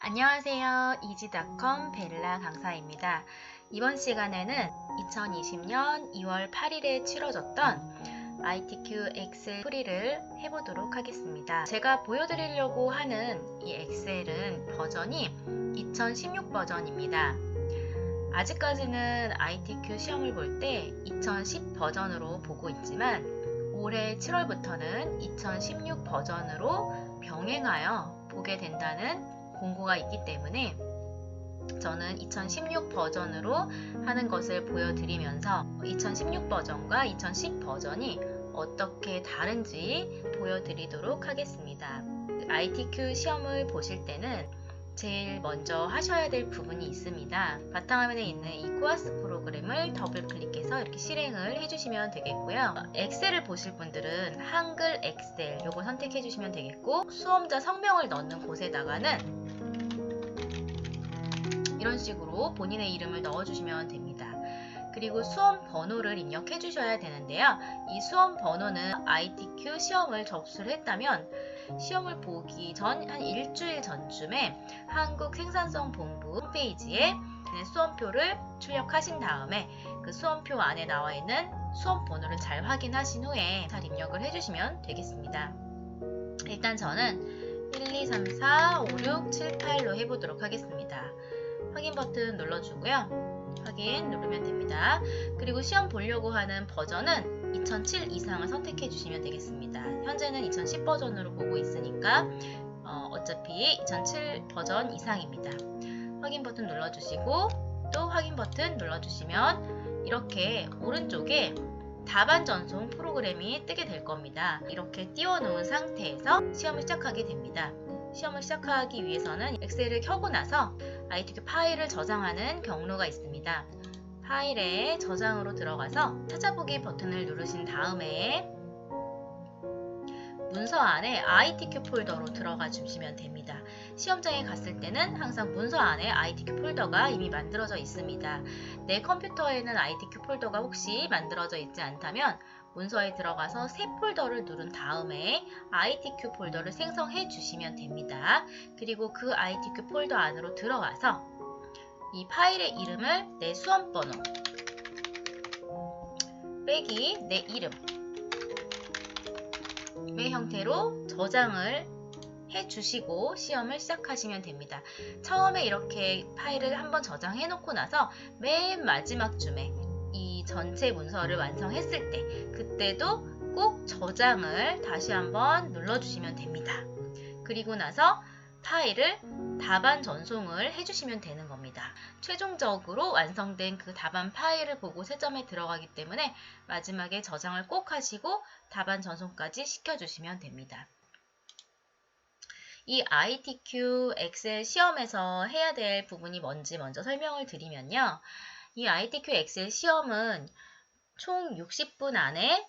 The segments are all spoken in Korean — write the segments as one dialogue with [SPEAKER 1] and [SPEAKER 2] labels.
[SPEAKER 1] 안녕하세요. 이지닷컴 벨라 강사입니다. 이번 시간에는 2020년 2월 8일에 치러졌던 ITQ 엑셀 풀이를 해보도록 하겠습니다. 제가 보여드리려고 하는 이 엑셀은 버전이 2016 버전입니다. 아직까지는 ITQ 시험을 볼 때 2010 버전으로 보고 있지만 올해 7월부터는 2016 버전으로 병행하여 보게 된다는 공고가 있기 때문에 저는 2016 버전으로 하는 것을 보여드리면서 2016 버전과 2010 버전이 어떻게 다른지 보여드리도록 하겠습니다. ITQ 시험을 보실 때는 제일 먼저 하셔야 될 부분이 있습니다. 바탕화면에 있는 이 코아스 프로그램을 더블 클릭해서 이렇게 실행을 해주시면 되겠고요. 엑셀을 보실 분들은 한글 엑셀 요거 선택해 주시면 되겠고, 수험자 성명을 넣는 곳에다가는 이런 식으로 본인의 이름을 넣어주시면 됩니다. 그리고 수험 번호를 입력해 주셔야 되는데요. 이 수험 번호는 ITQ 시험을 접수를 했다면 시험을 보기 전 한 일주일 전쯤에 한국생산성본부 홈페이지에 수험표를 출력하신 다음에 그 수험표 안에 나와 있는 수험 번호를 잘 확인하신 후에 잘 입력을 해주시면 되겠습니다. 일단 저는 1, 2, 3, 4, 5, 6, 7, 8로 해보도록 하겠습니다. 확인 버튼 눌러주고요. 확인 누르면 됩니다. 그리고 시험 보려고 하는 버전은 2007 이상을 선택해 주시면 되겠습니다. 현재는 2010 버전으로 보고 있으니까 어차피 2007 버전 이상입니다. 확인 버튼 눌러주시고 또 확인 버튼 눌러주시면 이렇게 오른쪽에 답안 전송 프로그램이 뜨게 될 겁니다. 이렇게 띄워놓은 상태에서 시험을 시작하게 됩니다. 시험을 시작하기 위해서는 엑셀을 켜고 나서 ITQ 파일을 저장하는 경로가 있습니다. 파일에 저장으로 들어가서 찾아보기 버튼을 누르신 다음에 문서 안에 ITQ 폴더로 들어가 주시면 됩니다. 시험장에 갔을 때는 항상 문서 안에 ITQ 폴더가 이미 만들어져 있습니다. 내 컴퓨터에는 ITQ 폴더가 혹시 만들어져 있지 않다면 문서에 들어가서 새 폴더를 누른 다음에 ITQ 폴더를 생성해 주시면 됩니다. 그리고 그 ITQ 폴더 안으로 들어가서 이 파일의 이름을 내 수험번호 빼기 내 이름 의 형태로 저장을 해주시고 시험을 시작하시면 됩니다. 처음에 이렇게 파일을 한번 저장해 놓고 나서 맨 마지막 쯤에 이 전체 문서를 완성했을 때 그때도 꼭 저장을 다시 한번 눌러주시면 됩니다. 그리고 나서 파일을 답안 전송을 해주시면 되는 겁니다. 최종적으로 완성된 그 답안 파일을 보고 채점에 들어가기 때문에 마지막에 저장을 꼭 하시고 답안 전송까지 시켜주시면 됩니다. 이 ITQ 엑셀 시험에서 해야 될 부분이 뭔지 먼저 설명을 드리면요. 이 ITQ 엑셀 시험은 총 60분 안에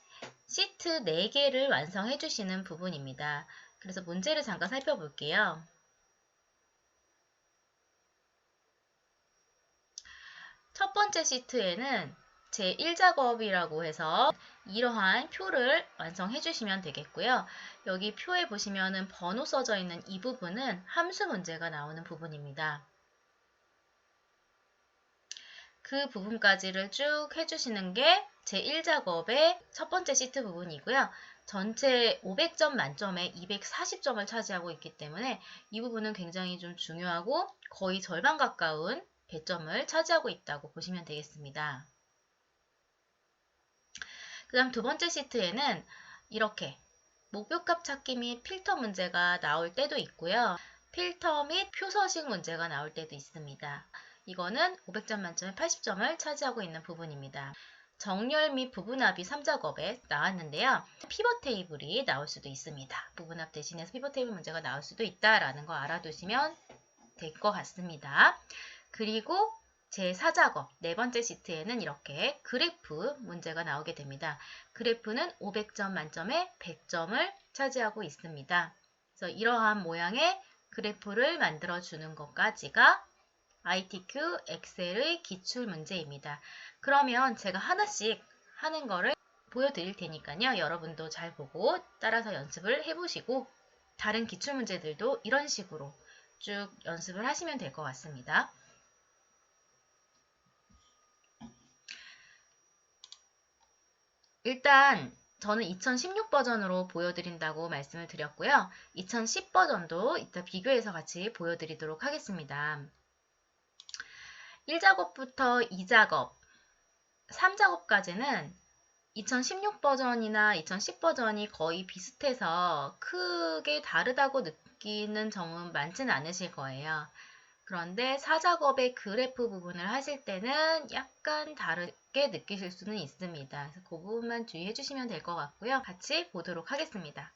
[SPEAKER 1] 시트 4개를 완성해 주시는 부분입니다. 그래서 문제를 잠깐 살펴볼게요. 첫 번째 시트에는 제1작업이라고 해서 이러한 표를 완성해 주시면 되겠고요. 여기 표에 보시면은 번호 써져 있는 이 부분은 함수 문제가 나오는 부분입니다. 그 부분까지를 쭉 해주시는 게 제1작업의 첫 번째 시트 부분이고요. 전체 500점 만점에 240점을 차지하고 있기 때문에 이 부분은 굉장히 좀 중요하고 거의 절반 가까운 배점을 차지하고 있다고 보시면 되겠습니다. 그 다음 두 번째 시트에는 이렇게 목표값 찾기 및 필터 문제가 나올 때도 있고요. 필터 및 표서식 문제가 나올 때도 있습니다. 이거는 500점 만점에 80점을 차지하고 있는 부분입니다. 정렬 및 부분합이 3작업에 나왔는데요. 피벗 테이블이 나올 수도 있습니다. 부분합 대신해서 피벗 테이블 문제가 나올 수도 있다라는 거 알아두시면 될 것 같습니다. 그리고 제4작업, 네 번째 시트에는 이렇게 그래프 문제가 나오게 됩니다. 그래프는 500점 만점에 100점을 차지하고 있습니다. 그래서 이러한 모양의 그래프를 만들어주는 것까지가 ITQ 엑셀의 기출 문제입니다. 그러면 제가 하나씩 하는 거를 보여드릴 테니까요. 여러분도 잘 보고 따라서 연습을 해보시고 다른 기출 문제들도 이런 식으로 쭉 연습을 하시면 될 것 같습니다. 일단 저는 2016 버전으로 보여드린다고 말씀을 드렸고요. 2010 버전도 이따 비교해서 같이 보여드리도록 하겠습니다. 1작업부터 2작업, 3작업까지는 2016 버전이나 2010 버전이 거의 비슷해서 크게 다르다고 느끼는 점은 많지는 않으실 거예요. 그런데 4작업의 그래프 부분을 하실 때는 약간 다르게 느끼실 수는 있습니다. 그래서 그 부분만 주의해 주시면 될 것 같고요. 같이 보도록 하겠습니다.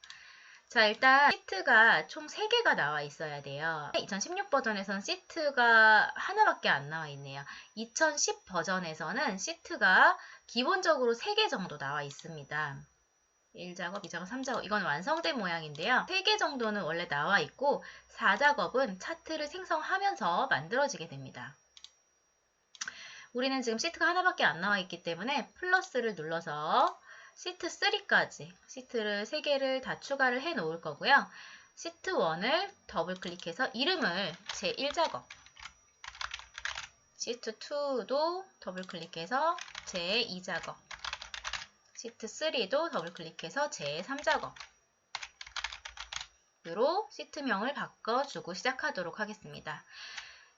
[SPEAKER 1] 자, 일단 시트가 총 3개가 나와 있어야 돼요. 2016 버전에서는 시트가 하나밖에 안 나와 있네요. 2010 버전에서는 시트가 기본적으로 3개 정도 나와 있습니다. 1작업, 2작업, 3작업 이건 완성된 모양인데요. 3개 정도는 원래 나와 있고 4작업은 차트를 생성하면서 만들어지게 됩니다. 우리는 지금 시트가 하나밖에 안 나와 있기 때문에 플러스를 눌러서 시트 3까지 시트를 3개를 다 추가를 해 놓을 거고요. 시트 1을 더블 클릭해서 이름을 제1작업, 시트 2도 더블 클릭해서 제2작업, 시트 3도 더블 클릭해서 제3작업 으로 시트명을 바꿔주고 시작하도록 하겠습니다.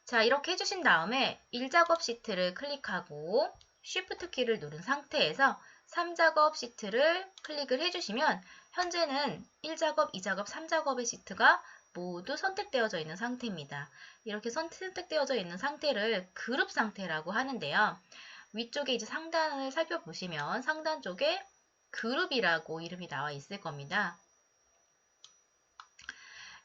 [SPEAKER 1] 자, 이렇게 해주신 다음에 1작업 시트를 클릭하고 Shift 키를 누른 상태에서 3작업 시트를 클릭을 해주시면 현재는 1작업, 2작업, 3작업의 시트가 모두 선택되어져 있는 상태입니다. 이렇게 선택되어져 있는 상태를 그룹 상태라고 하는데요. 위쪽에 이제 상단을 살펴보시면 상단 쪽에 그룹이라고 이름이 나와 있을 겁니다.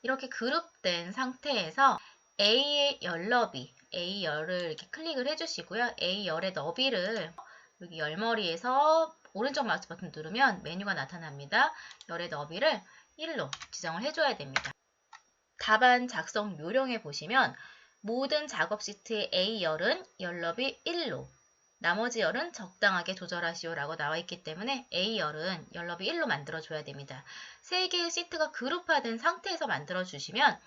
[SPEAKER 1] 이렇게 그룹된 상태에서 A의 열너비, A 열을 이렇게 클릭을 해주시고요. A 열의 너비를 여기 열머리에서 오른쪽 마우스 버튼 누르면 메뉴가 나타납니다. 열의 너비를 1로 지정을 해줘야 됩니다. 답안 작성 요령에 보시면 모든 작업 시트의 A 열은 열너비 1로, 나머지 열은 적당하게 조절하시오 라고 나와 있기 때문에 A열은 열너비 1로 만들어줘야 됩니다. 3개의 시트가 그룹화된 상태에서 만들어주시면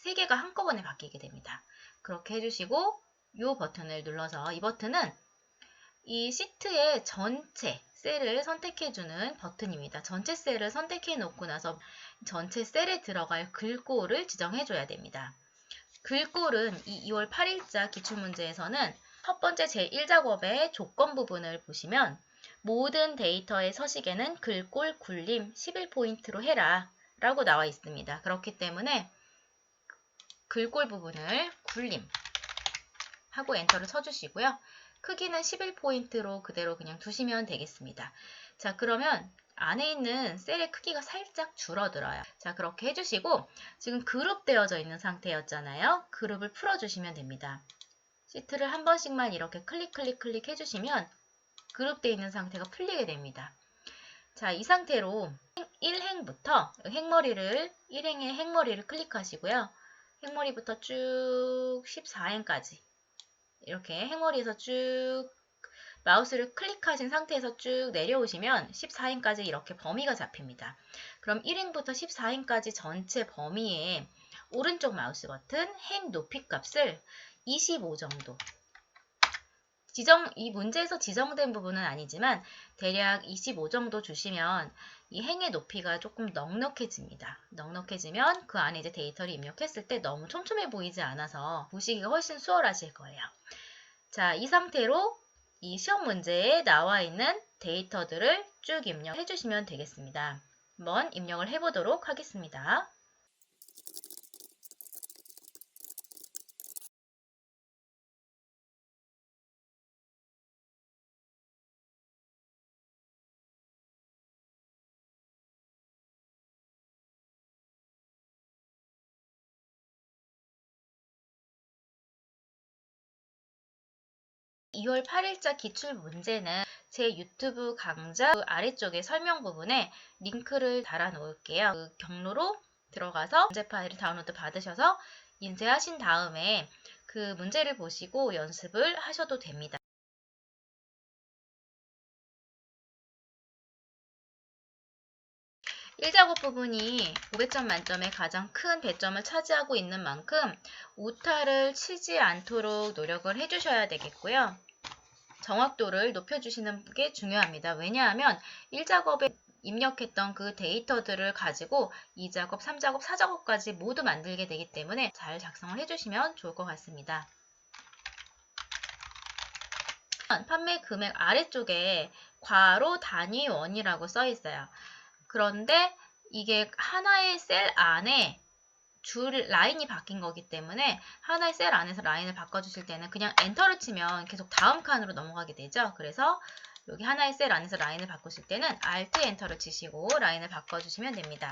[SPEAKER 1] 3개가 한꺼번에 바뀌게 됩니다. 그렇게 해주시고 이 버튼을 눌러서 이 버튼은 이 시트의 전체 셀을 선택해주는 버튼입니다. 전체 셀을 선택해 놓고 나서 전체 셀에 들어갈 글꼴을 지정해줘야 됩니다. 글꼴은 이 2월 8일자 기출문제에서는 첫 번째 제1작업의 조건 부분을 보시면 모든 데이터의 서식에는 글꼴 굴림 11포인트로 해라 라고 나와 있습니다. 그렇기 때문에 글꼴 부분을 굴림 하고 엔터를 쳐주시고요. 크기는 11포인트로 그대로 그냥 두시면 되겠습니다. 자, 그러면 안에 있는 셀의 크기가 살짝 줄어들어요. 자, 그렇게 해주시고 지금 그룹되어져 있는 상태였잖아요. 그룹을 풀어주시면 됩니다. 시트를 한 번씩만 이렇게 클릭 해주시면 그룹되어 있는 상태가 풀리게 됩니다. 자, 이 상태로 1행부터 행머리를 1행의 행머리를 클릭하시고요. 행머리부터 쭉 14행까지 이렇게 행머리에서 쭉 마우스를 클릭하신 상태에서 쭉 내려오시면 14행까지 이렇게 범위가 잡힙니다. 그럼 1행부터 14행까지 전체 범위에 오른쪽 마우스 버튼 행 높이 값을 25 정도. 이 문제에서 지정된 부분은 아니지만 대략 25 정도 주시면 이 행의 높이가 조금 넉넉해집니다. 넉넉해지면 그 안에 이제 데이터를 입력했을 때 너무 촘촘해 보이지 않아서 보시기가 훨씬 수월하실 거예요. 자, 이 상태로 이 시험 문제에 나와 있는 데이터들을 쭉 입력해 주시면 되겠습니다. 한번 입력을 해보도록 하겠습니다. (2월 8일자) 기출 문제는 제 유튜브 강좌 아래쪽에 설명 부분에 링크를 달아 놓을게요. 그 경로로 들어가서 문제 파일을 다운로드 받으셔서 인쇄하신 다음에 그 문제를 보시고 연습을 하셔도 됩니다. 1작업 부분이 500점 만점에 가장 큰 배점을 차지하고 있는 만큼 오타를 치지 않도록 노력을 해주셔야 되겠고요. 정확도를 높여주시는 게 중요합니다. 왜냐하면 1작업에 입력했던 그 데이터들을 가지고 2작업, 3작업, 4작업까지 모두 만들게 되기 때문에 잘 작성을 해주시면 좋을 것 같습니다. 판매 금액 아래쪽에 괄호 단위원이라고 써 있어요. 그런데 이게 하나의 셀 안에 줄 라인이 바뀐 거기 때문에 하나의 셀 안에서 라인을 바꿔주실 때는 그냥 엔터를 치면 계속 다음 칸으로 넘어가게 되죠. 그래서 여기 하나의 셀 안에서 라인을 바꾸실 때는 Alt 엔터를 치시고 라인을 바꿔주시면 됩니다.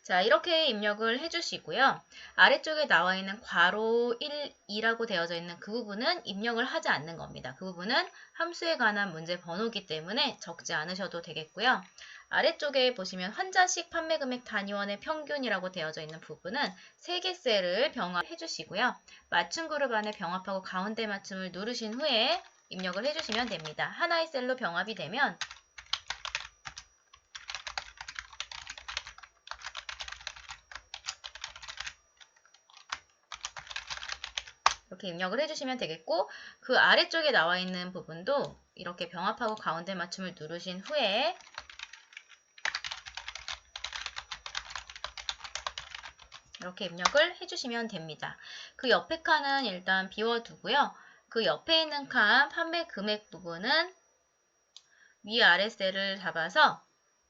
[SPEAKER 1] 자, 이렇게 입력을 해주시고요. 아래쪽에 나와 있는 괄호 1, 2라고 되어져 있는 그 부분은 입력을 하지 않는 겁니다. 그 부분은 함수에 관한 문제 번호이기 때문에 적지 않으셔도 되겠고요. 아래쪽에 보시면 환자식 판매금액 단위원의 평균이라고 되어져 있는 부분은 3개 셀을 병합해 주시고요. 맞춤 그룹 안에 병합하고 가운데 맞춤을 누르신 후에 입력을 해주시면 됩니다. 하나의 셀로 병합이 되면 이렇게 입력을 해주시면 되겠고 그 아래쪽에 나와 있는 부분도 이렇게 병합하고 가운데 맞춤을 누르신 후에 이렇게 입력을 해주시면 됩니다. 그 옆에 칸은 일단 비워두고요. 그 옆에 있는 칸 판매 금액 부분은 위아래 셀을 잡아서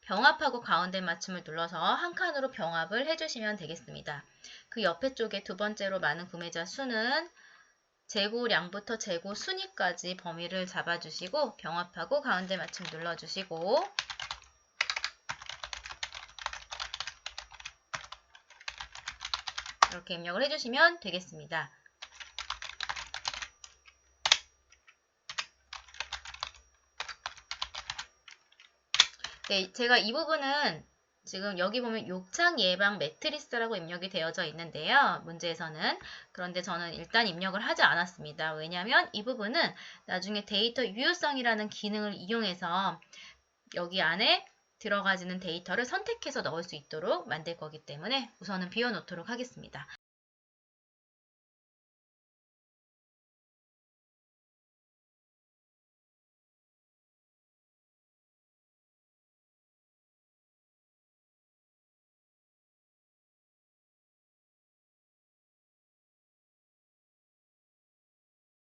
[SPEAKER 1] 병합하고 가운데 맞춤을 눌러서 한 칸으로 병합을 해주시면 되겠습니다. 그 옆에 쪽에 두 번째로 많은 구매자 수는 재고량부터 재고 순위까지 범위를 잡아주시고 병합하고 가운데 맞춤 눌러주시고 이렇게 입력을 해주시면 되겠습니다. 네, 제가 이 부분은 지금 여기 보면 욕창 예방 매트리스라고 입력이 되어져 있는데요. 문제에서는. 그런데 저는 일단 입력을 하지 않았습니다. 왜냐하면 이 부분은 나중에 데이터 유효성이라는 기능을 이용해서 여기 안에 들어가지는 데이터를 선택해서 넣을 수 있도록 만들 거기 때문에 우선은 비워놓도록 하겠습니다.